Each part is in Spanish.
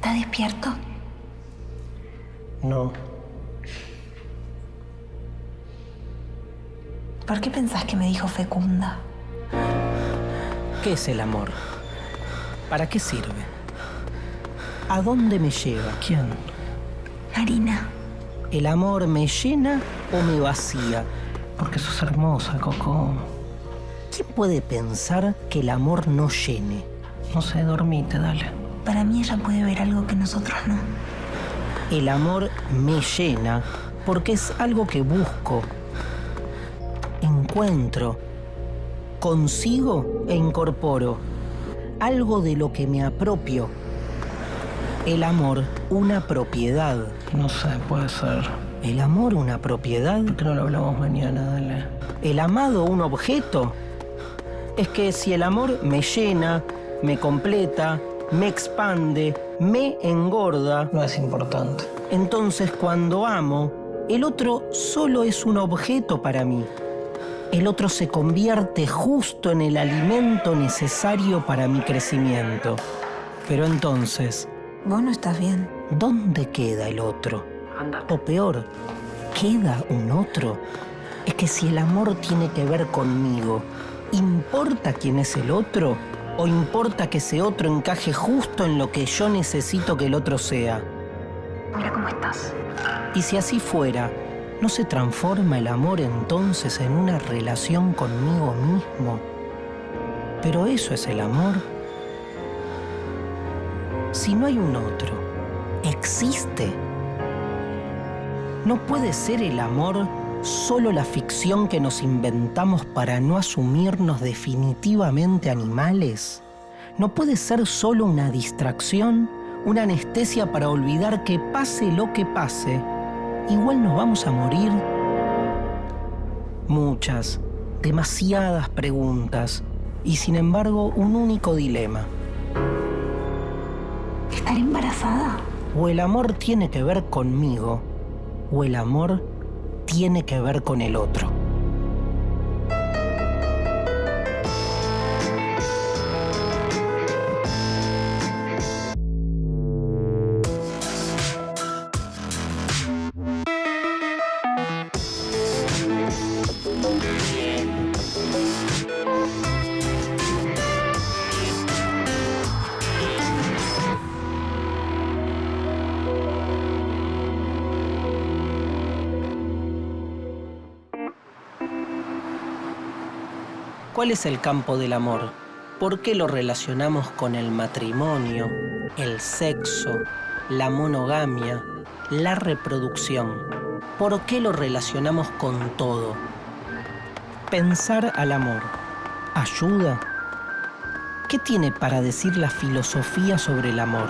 ¿Está despierto? No. ¿Por qué pensás que me dijo fecunda? ¿Qué es el amor? ¿Para qué sirve? ¿A dónde me lleva? ¿Quién? Marina. ¿El amor me llena o me vacía? Porque sos hermosa, Coco. ¿Quién puede pensar que el amor no llene? No sé, dormite, dale. Para mí ella puede ver algo que nosotros no. El amor me llena porque es algo que busco, encuentro, consigo e incorporo. Algo de lo que me apropio. El amor, una propiedad. No sé, puede ser. ¿El amor, una propiedad? ¿Por qué no lo hablamos mañana? Dale. ¿El amado, un objeto? Es que si el amor me llena, me completa, me expande, me engorda... No es importante. Entonces, cuando amo, el otro solo es un objeto para mí. El otro se convierte justo en el alimento necesario para mi crecimiento. Pero entonces... Vos no estás bien. ¿Dónde queda el otro? O peor, ¿queda un otro? Es que si el amor tiene que ver conmigo, ¿importa quién es el otro? ¿O importa que ese otro encaje justo en lo que yo necesito que el otro sea? Mira cómo estás. Y si así fuera, ¿no se transforma el amor entonces en una relación conmigo mismo? Pero eso es el amor. Si no hay un otro, ¿existe? ¿No puede ser el amor solo la ficción que nos inventamos para no asumirnos definitivamente animales? ¿No puede ser solo una distracción, una anestesia para olvidar que pase lo que pase, igual nos vamos a morir? Muchas, demasiadas preguntas y sin embargo un único dilema. ¿Estar embarazada? O el amor tiene que ver conmigo, o el amor tiene que ver con el otro. ¿Cuál es el campo del amor? ¿Por qué lo relacionamos con el matrimonio, el sexo, la monogamia, la reproducción? ¿Por qué lo relacionamos con todo? Pensar al amor, ¿ayuda? ¿Qué tiene para decir la filosofía sobre el amor?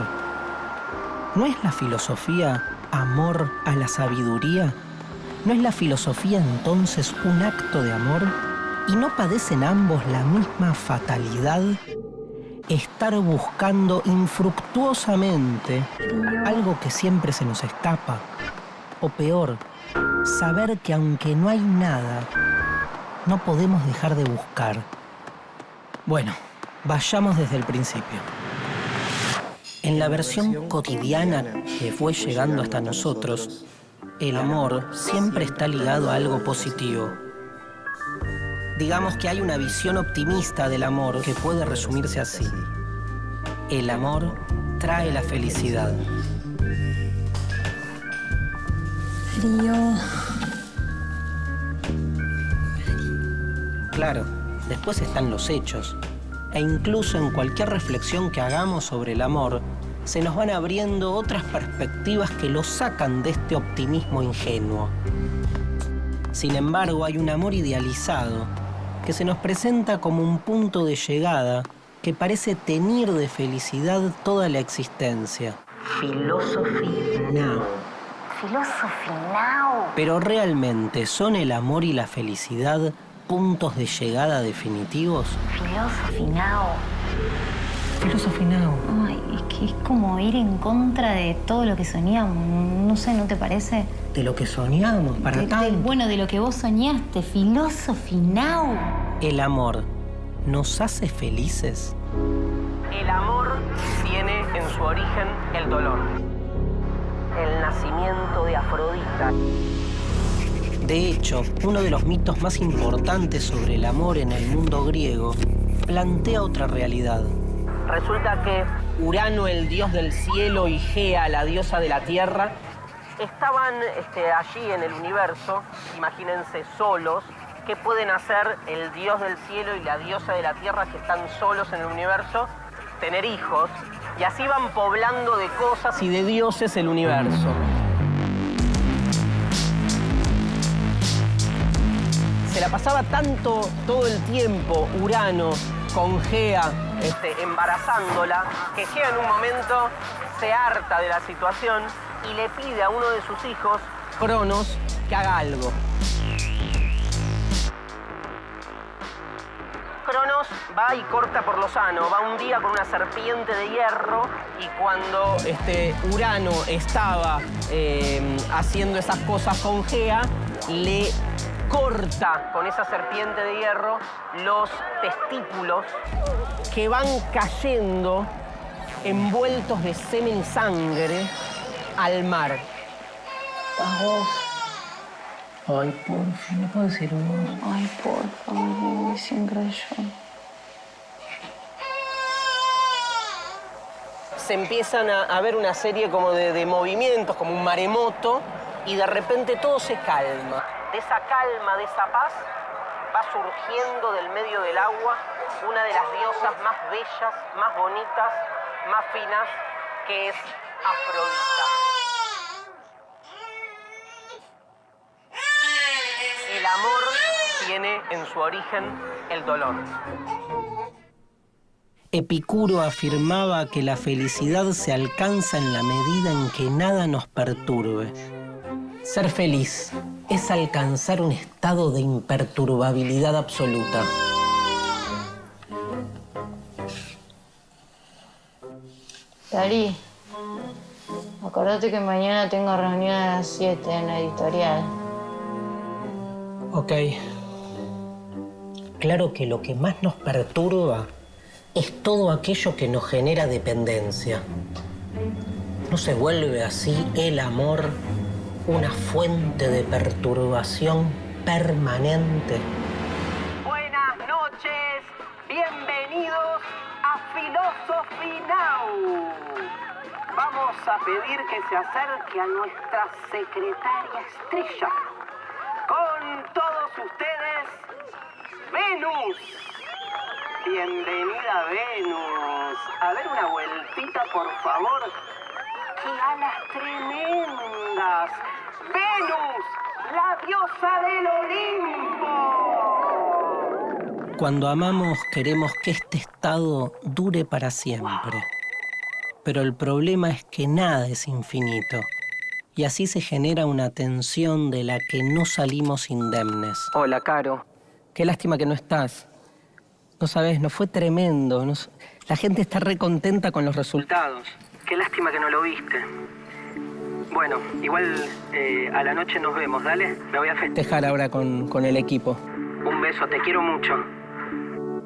¿No es la filosofía amor a la sabiduría? ¿No es la filosofía entonces un acto de amor? ¿Y no padecen ambos la misma fatalidad? Estar buscando infructuosamente algo que siempre se nos escapa. O peor, saber que aunque no hay nada, no podemos dejar de buscar. Bueno, vayamos desde el principio. En la versión cotidiana que fue llegando hasta nosotros, el amor siempre está ligado a algo positivo. Digamos que hay una visión optimista del amor que puede resumirse así. El amor trae la felicidad. Frío. Claro, después están los hechos. E incluso en cualquier reflexión que hagamos sobre el amor, se nos van abriendo otras perspectivas que lo sacan de este optimismo ingenuo. Sin embargo, hay un amor idealizado que se nos presenta como un punto de llegada que parece teñir de felicidad toda la existencia. Philosophy Now. Philosophy Now. Pero ¿realmente son el amor y la felicidad puntos de llegada definitivos? Philosophy Now. Philosophy Now. Ay, es que es como ir en contra de todo lo que soñamos. No sé, ¿no te parece? De lo que soñamos, para tanto. Bueno, de lo que vos soñaste. Philosophy Now. ¿El amor nos hace felices? El amor tiene en su origen el dolor. El nacimiento de Afrodita. De hecho, uno de los mitos más importantes sobre el amor en el mundo griego plantea otra realidad. Resulta que Urano, el dios del cielo, y Gea, la diosa de la tierra, estaban allí en el universo, imagínense solos. ¿Qué pueden hacer el dios del cielo y la diosa de la tierra que están solos en el universo? Tener hijos. Y así van poblando de cosas y de dioses el universo. Se la pasaba todo el tiempo Urano con Gea embarazándola, que Gea en un momento se harta de la situación y le pide a uno de sus hijos, Cronos, que haga algo. Cronos va y corta por lo sano, va un día con una serpiente de hierro y cuando Urano estaba haciendo esas cosas con Gea, le corta con esa serpiente de hierro los testículos que van cayendo envueltos de semen y sangre al mar. Vos. Ay, por fin, no puedo decir vos. Ay, por favor, siempre yo. Se empiezan a ver una serie como de movimientos, como un maremoto, y de repente todo se calma. De esa calma, de esa paz, va surgiendo del medio del agua una de las diosas más bellas, más bonitas, más finas, que es Afrodita. El amor tiene en su origen el dolor. Epicuro afirmaba que la felicidad se alcanza en la medida en que nada nos perturbe. Ser feliz es alcanzar un estado de imperturbabilidad absoluta. Dari, acordate que mañana tengo reunión a las 7 en la editorial. Ok. Claro que lo que más nos perturba es todo aquello que nos genera dependencia. ¿No se vuelve así el amor una fuente de perturbación permanente? Buenas noches, bienvenidos a Philosophy Now. Vamos a pedir que se acerque a nuestra secretaria estrella. Con todos ustedes, Venus. Bienvenida, Venus. A ver, una vueltita, por favor. ¡Qué alas tremendas! ¡Venus, la diosa del Olimpo! Cuando amamos, queremos que este estado dure para siempre. Pero el problema es que nada es infinito. Y así se genera una tensión de la que no salimos indemnes. Hola, Caro. Qué lástima que no estás. No sabés, nos fue tremendo. La gente está re contenta con los resultados. Qué lástima que no lo viste. Bueno, igual a la noche nos vemos, dale. Me voy a festejar ahora con el equipo. Un beso, te quiero mucho.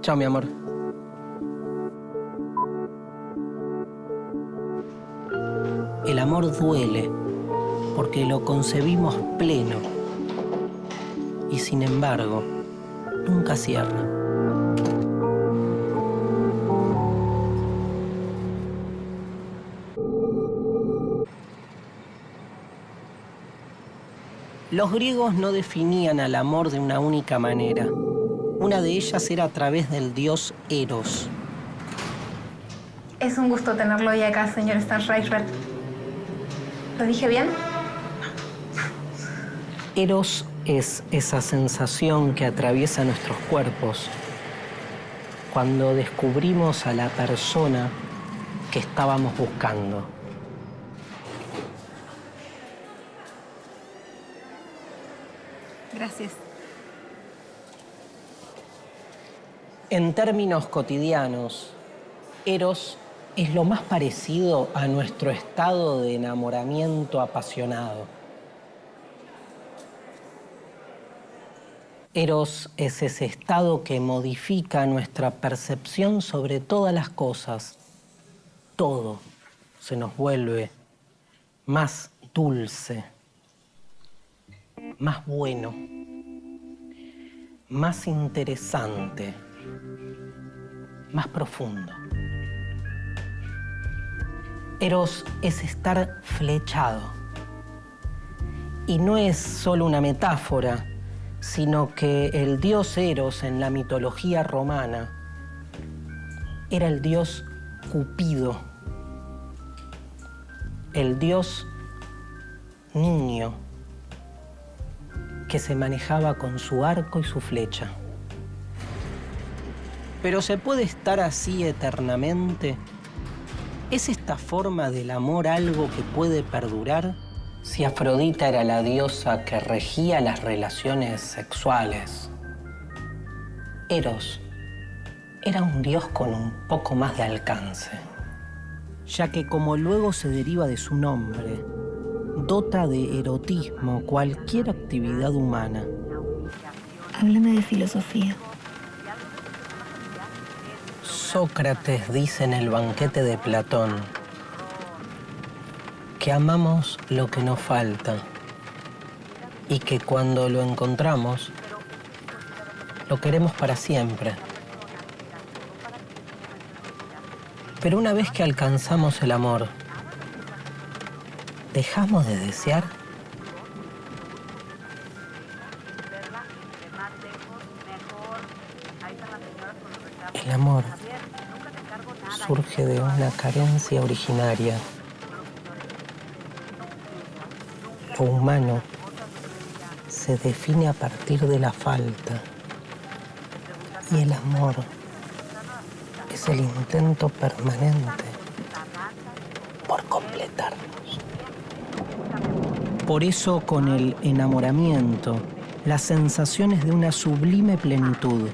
Chao, mi amor. El amor duele porque lo concebimos pleno y sin embargo nunca cierra. Los griegos no definían al amor de una única manera. Una de ellas era a través del dios Eros. Es un gusto tenerlo hoy acá, señor Stanschreiber. ¿Lo dije bien? Eros es esa sensación que atraviesa nuestros cuerpos cuando descubrimos a la persona que estábamos buscando. Gracias. En términos cotidianos, Eros es lo más parecido a nuestro estado de enamoramiento apasionado. Eros es ese estado que modifica nuestra percepción sobre todas las cosas. Todo se nos vuelve más dulce, más bueno, más interesante, más profundo. Eros es estar flechado. Y no es solo una metáfora, sino que el dios Eros en la mitología romana era el dios Cupido, el dios niño que se manejaba con su arco y su flecha. Pero ¿se puede estar así eternamente? ¿Es esta forma del amor algo que puede perdurar? Si Afrodita era la diosa que regía las relaciones sexuales, Eros era un dios con un poco más de alcance, ya que, como luego se deriva de su nombre, dota de erotismo cualquier actividad humana. Háblame de filosofía. Sócrates dice en el banquete de Platón que amamos lo que nos falta y que cuando lo encontramos, lo queremos para siempre. Pero una vez que alcanzamos el amor, ¿dejamos de desear? El amor surge de una carencia originaria. Lo humano se define a partir de la falta y el amor es el intento permanente por completarnos. Por eso, con el enamoramiento, las sensaciones de una sublime plenitud.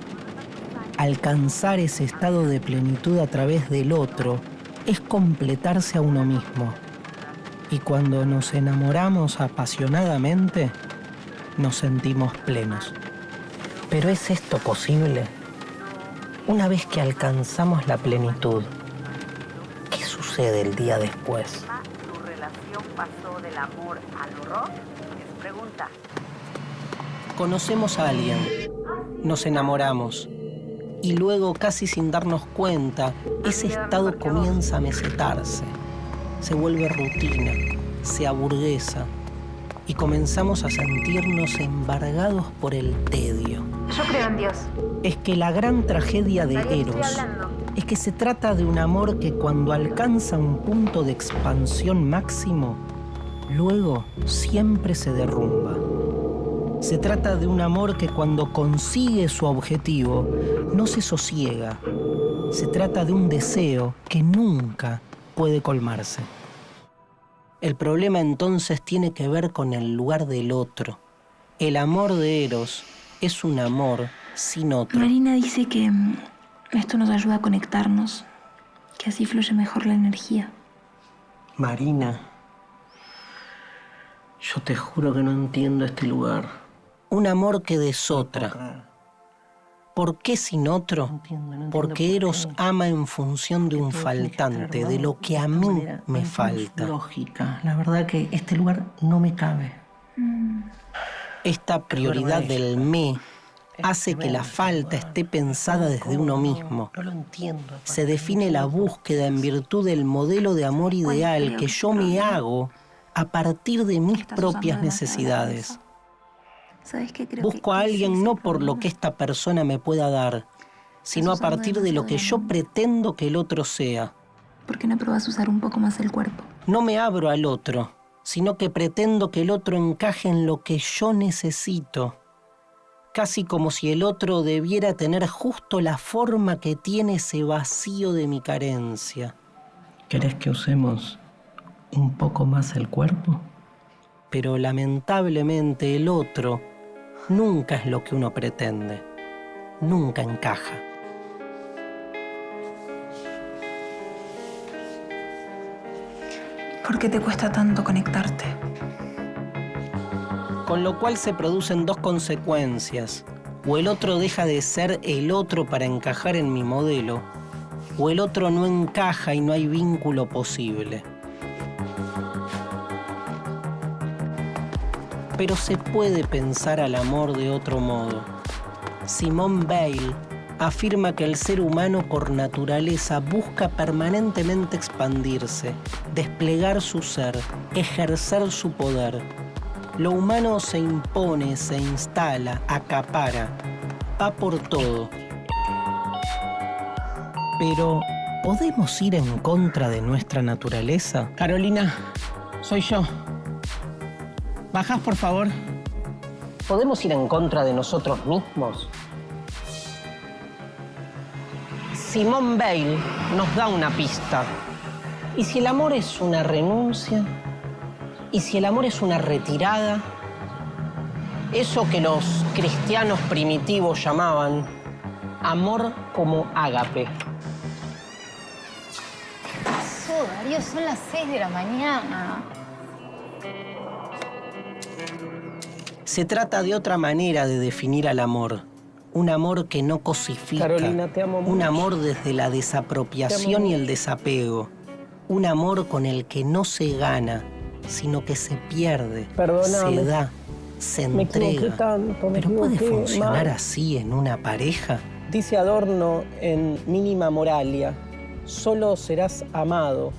Alcanzar ese estado de plenitud a través del otro es completarse a uno mismo. Y cuando nos enamoramos apasionadamente, nos sentimos plenos. ¿Pero es esto posible? Una vez que alcanzamos la plenitud, ¿qué sucede el día después? ¿Tu relación pasó del amor al horror? Es pregunta. Conocemos a alguien, nos enamoramos, y luego, casi sin darnos cuenta, ese estado comienza a mesetarse. Se vuelve rutina, se aburguesa y comenzamos a sentirnos embargados por el tedio. Yo creo en Dios. Es que la gran tragedia de Eros es que se trata de un amor que cuando alcanza un punto de expansión máximo, luego siempre se derrumba. Se trata de un amor que cuando consigue su objetivo no se sosiega. Se trata de un deseo que nunca puede colmarse. El problema entonces tiene que ver con el lugar del otro. El amor de Eros es un amor sin otro. Marina dice que esto nos ayuda a conectarnos, que así fluye mejor la energía. Marina, yo te juro que no entiendo este lugar. Un amor que desotra. ¿Por qué sin otro? No entiendo Porque Eros ama en función de un faltante, de lo que a mí me falta. Lógica. La verdad que este lugar no me cabe. Esta prioridad del me hace que la falta esté pensada desde uno mismo. No lo entiendo. Se define la búsqueda en virtud del modelo de amor ideal que yo me hago a partir de mis propias necesidades. ¿Sabes qué? Creo Busco a alguien no por lo que esta persona me pueda dar, sino a partir de lo que yo pretendo que el otro sea. ¿Por qué no probas usar un poco más el cuerpo? No me abro al otro, sino que pretendo que el otro encaje en lo que yo necesito. Casi como si el otro debiera tener justo la forma que tiene ese vacío de mi carencia. ¿Querés que usemos un poco más el cuerpo? Pero lamentablemente el otro nunca es lo que uno pretende. Nunca encaja. ¿Por qué te cuesta tanto conectarte? Con lo cual se producen dos consecuencias. o el otro deja de ser el otro para encajar en mi modelo, o el otro no encaja y no hay vínculo posible. Pero se puede pensar al amor de otro modo. Simone Weil afirma que el ser humano por naturaleza busca permanentemente expandirse, desplegar su ser, ejercer su poder. Lo humano se impone, se instala, acapara, va por todo. Pero, ¿podemos ir en contra de nuestra naturaleza? Carolina, soy yo. ¿Bajás, por favor? ¿Podemos ir en contra de nosotros mismos? Simone Weil nos da una pista. ¿Y si el amor es una renuncia? ¿Y si el amor es una retirada? Eso que los cristianos primitivos llamaban amor como ágape. ¿Qué pasó, Darío? Son las 6 de la mañana. Se trata de otra manera de definir al amor. Un amor que no cosifica. Carolina, te amo mucho. Un amor desde la desapropiación y el desapego. Un amor con el que no se gana, sino que se pierde, Perdóname. se da, se Me equivoqué entrega. tanto, me ¿Pero puede equivoqué, funcionar mal. así en una pareja? Dice Adorno en Mínima Moralia, solo serás amado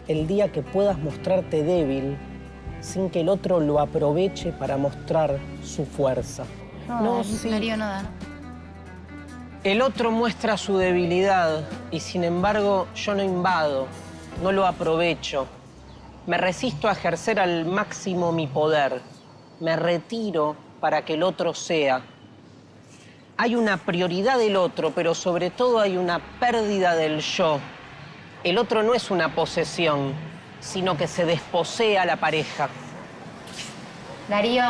el día que puedas mostrarte débil sin que el otro lo aproveche para mostrar su fuerza. No, sí. Darío, no da. El otro muestra su debilidad y sin embargo yo no invado, no lo aprovecho. Me resisto a ejercer al máximo mi poder. Me retiro para que el otro sea. Hay una prioridad del otro, pero sobre todo hay una pérdida del yo. El otro no es una posesión, sino que se desposea a la pareja. Darío,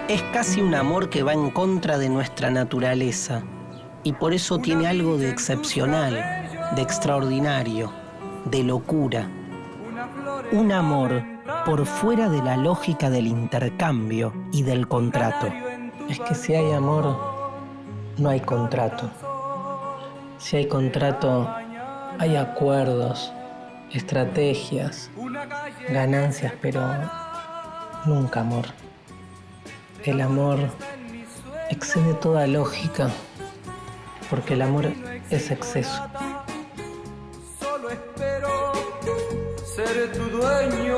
Es casi un amor que va en contra de nuestra naturaleza y por eso tiene algo de excepcional, de extraordinario, de locura. Un amor por fuera de la lógica del intercambio y del contrato. Es que si hay amor, no hay contrato. Si hay contrato, hay acuerdos, estrategias, ganancias, pero nunca amor. El amor excede toda lógica, porque el amor es exceso. Solo espero ser tu dueño.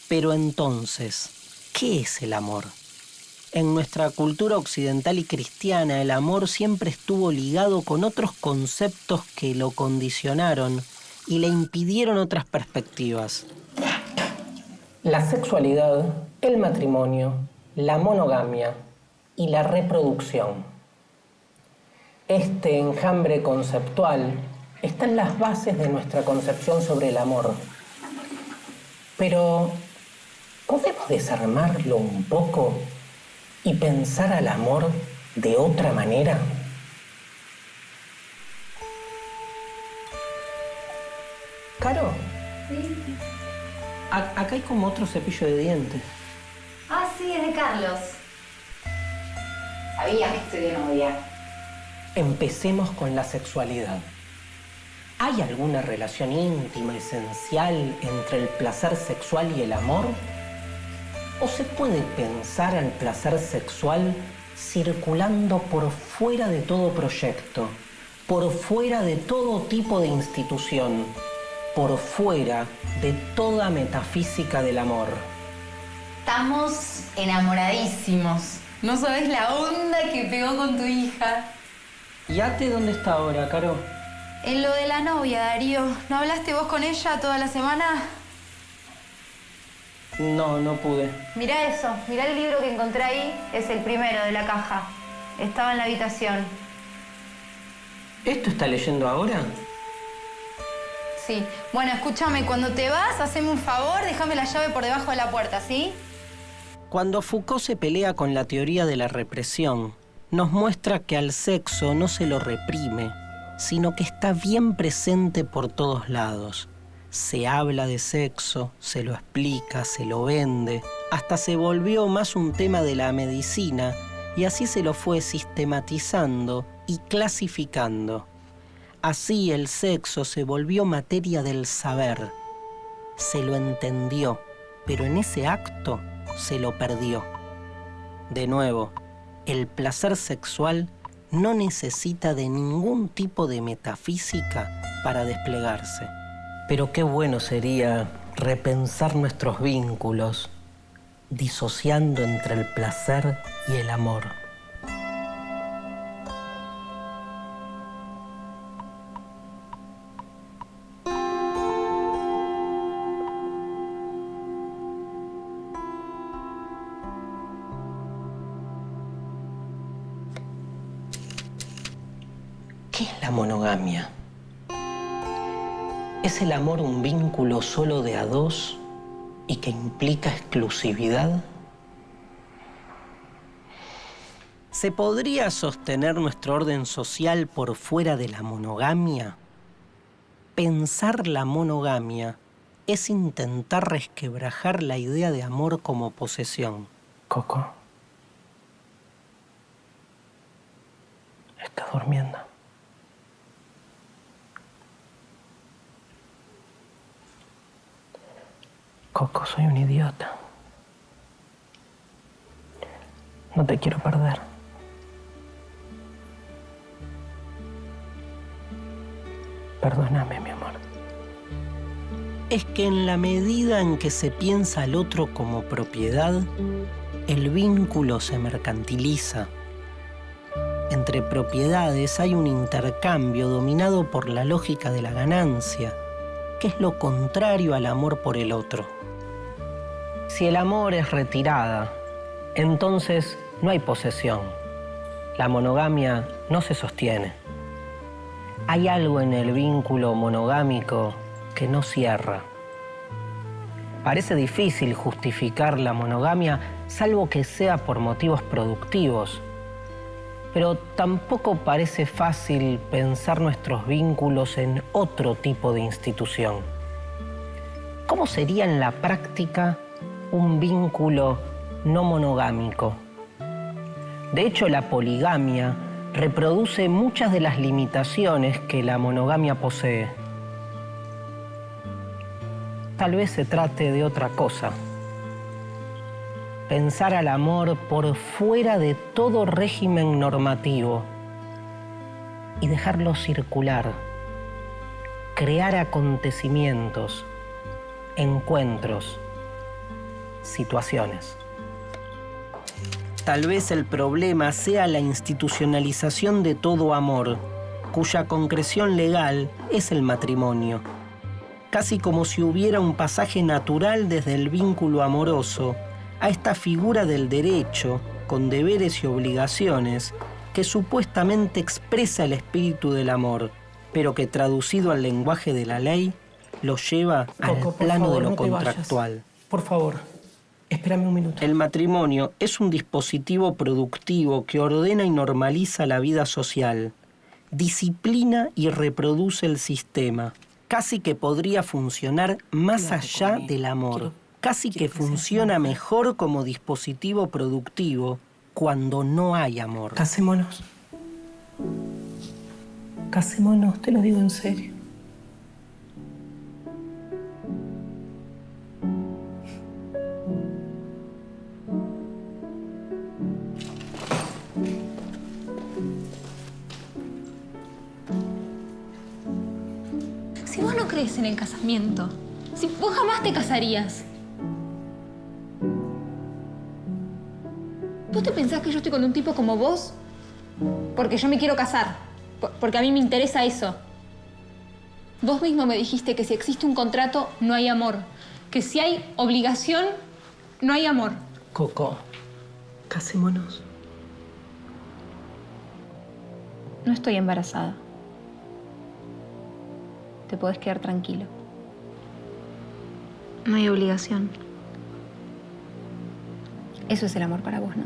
Pero entonces, ¿qué es el amor? En nuestra cultura occidental y cristiana, el amor siempre estuvo ligado con otros conceptos que lo condicionaron y le impidieron otras perspectivas. La sexualidad, el matrimonio, la monogamia y la reproducción. Este enjambre conceptual está en las bases de nuestra concepción sobre el amor. Pero, ¿podemos desarmarlo un poco y pensar al amor de otra manera? Caro, acá hay como otro cepillo de dientes. Ah, sí, es de Carlos. Sabía que estoy de novia. Empecemos con la sexualidad. ¿Hay alguna relación íntima, esencial entre el placer sexual y el amor? ¿O se puede pensar al placer sexual circulando por fuera de todo proyecto, por fuera de todo tipo de institución, por fuera de toda metafísica del amor? Estamos enamoradísimos. No sabes la onda que pegó con tu hija. ¿Y Ate dónde está ahora, Caro? En lo de la novia, Darío. ¿No hablaste vos con ella toda la semana? No pude. Mirá eso, mirá el libro que encontré ahí. Es el primero de la caja. Estaba en la habitación. ¿Esto está leyendo ahora? Sí. Bueno, escúchame, cuando te vas, haceme un favor, déjame la llave por debajo de la puerta, ¿sí? Cuando Foucault se pelea con la teoría de la represión, nos muestra que al sexo no se lo reprime, sino que está bien presente por todos lados. Se habla de sexo, se lo explica, se lo vende, hasta se volvió más un tema de la medicina y así se lo fue sistematizando y clasificando. Así el sexo se volvió materia del saber. Se lo entendió, pero en ese acto se lo perdió. De nuevo, el placer sexual no necesita de ningún tipo de metafísica para desplegarse. Pero qué bueno sería repensar nuestros vínculos, disociando entre el placer y el amor. ¿Qué es la monogamia? ¿Es el amor un vínculo solo de a dos y que implica exclusividad? ¿Se podría sostener nuestro orden social por fuera de la monogamia? Pensar la monogamia es intentar resquebrajar la idea de amor como posesión. Coco, ¿estás durmiendo? Coco, soy un idiota. No te quiero perder. Perdóname, mi amor. Es que en la medida en que se piensa al otro como propiedad, el vínculo se mercantiliza. Entre propiedades hay un intercambio dominado por la lógica de la ganancia, que es lo contrario al amor por el otro. Si el amor es retirada, entonces no hay posesión. La monogamia no se sostiene. Hay algo en el vínculo monogámico que no cierra. Parece difícil justificar la monogamia, salvo que sea por motivos productivos. Pero tampoco parece fácil pensar nuestros vínculos en otro tipo de institución. ¿Cómo sería en la práctica un vínculo no monogámico? De hecho, la poligamia reproduce muchas de las limitaciones que la monogamia posee. Tal vez se trate de otra cosa. Pensar al amor por fuera de todo régimen normativo y dejarlo circular, crear acontecimientos, encuentros, situaciones. Tal vez el problema sea la institucionalización de todo amor, cuya concreción legal es el matrimonio. Casi como si hubiera un pasaje natural desde el vínculo amoroso a esta figura del derecho, con deberes y obligaciones, que supuestamente expresa el espíritu del amor, pero que traducido al lenguaje de la ley, lo lleva al plano de lo contractual. Por favor, espérame un minuto. El matrimonio es un dispositivo productivo que ordena y normaliza la vida social, disciplina y reproduce el sistema. Casi que podría funcionar más allá del amor. Casi que funciona mejor como dispositivo productivo cuando no hay amor. Casémonos. Casémonos, te lo digo en serio. Si vos no crees en el casamiento, si vos jamás te casarías. ¿Vos te pensás que yo estoy con un tipo como vos? Porque yo me quiero casar. Porque a mí me interesa eso. Vos mismo me dijiste que si existe un contrato, no hay amor. Que si hay obligación, no hay amor. Coco, casémonos. No estoy embarazada. Te podés quedar tranquilo. No hay obligación. Eso es el amor para vos, ¿no?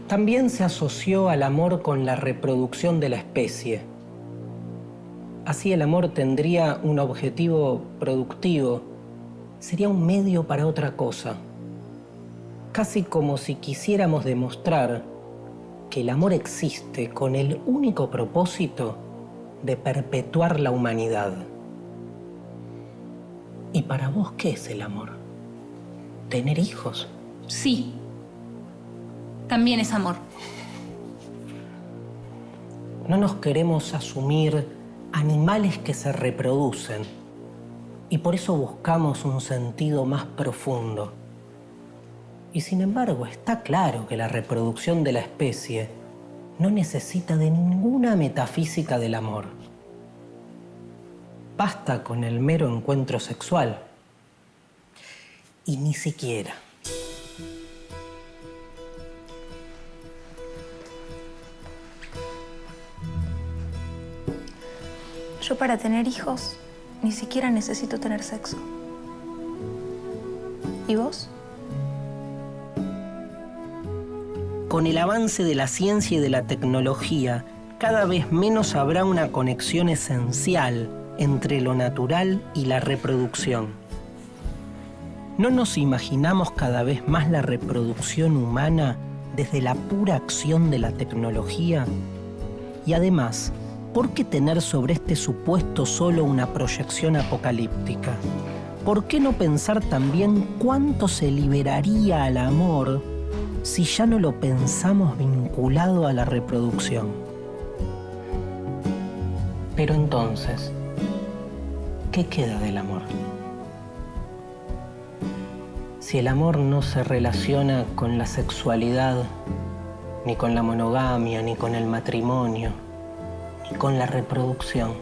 También se asoció al amor con la reproducción de la especie. Así el amor tendría un objetivo productivo, sería un medio para otra cosa. Casi como si quisiéramos demostrar que el amor existe con el único propósito de perpetuar la humanidad. ¿Y para vos qué es el amor? ¿Tener hijos? Sí. También es amor. No nos queremos asumir animales que se reproducen y por eso buscamos un sentido más profundo. Y sin embargo, está claro que la reproducción de la especie no necesita de ninguna metafísica del amor. Basta con el mero encuentro sexual. Y ni siquiera. Yo para tener hijos ni siquiera necesito tener sexo. ¿Y vos? Con el avance de la ciencia y de la tecnología, cada vez menos habrá una conexión esencial entre lo natural y la reproducción. ¿No nos imaginamos cada vez más la reproducción humana desde la pura acción de la tecnología? Y además, ¿por qué tener sobre este supuesto solo una proyección apocalíptica? ¿Por qué no pensar también cuánto se liberaría al amor si ya no lo pensamos vinculado a la reproducción? Pero entonces, ¿qué queda del amor? Si el amor no se relaciona con la sexualidad, ni con la monogamia, ni con el matrimonio, ni con la reproducción,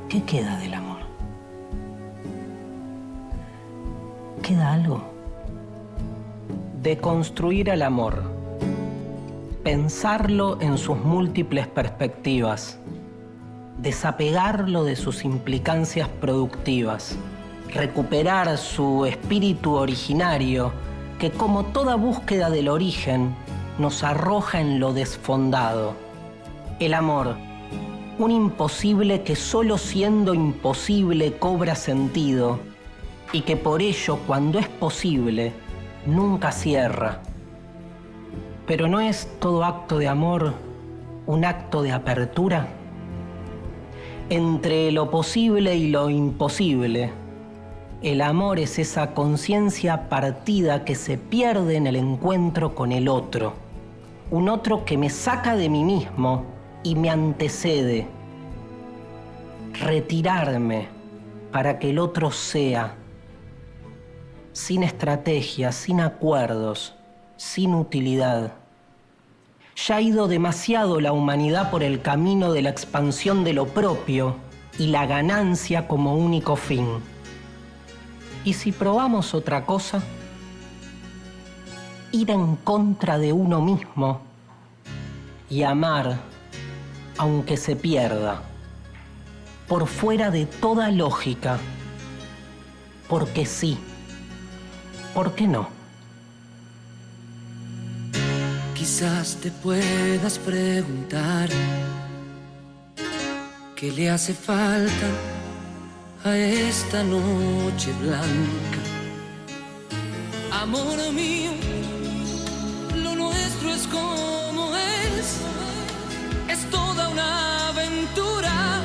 ¿qué queda del amor? ¿Queda algo? Deconstruir al amor. Pensarlo en sus múltiples perspectivas. Desapegarlo de sus implicancias productivas. Recuperar su espíritu originario que, como toda búsqueda del origen, nos arroja en lo desfondado. El amor, un imposible que solo siendo imposible cobra sentido y que por ello, cuando es posible, nunca cierra. Pero ¿no es todo acto de amor un acto de apertura? Entre lo posible y lo imposible, el amor es esa conciencia partida que se pierde en el encuentro con el otro. Un otro que me saca de mí mismo y me antecede. Retirarme para que el otro sea, sin estrategias, sin acuerdos, sin utilidad. Ya ha ido demasiado la humanidad por el camino de la expansión de lo propio y la ganancia como único fin. ¿Y si probamos otra cosa? Ir en contra de uno mismo y amar, aunque se pierda, por fuera de toda lógica, porque sí. ¿Por qué no? Quizás te puedas preguntar qué le hace falta a esta noche blanca. Amor mío, lo nuestro es como es toda una aventura.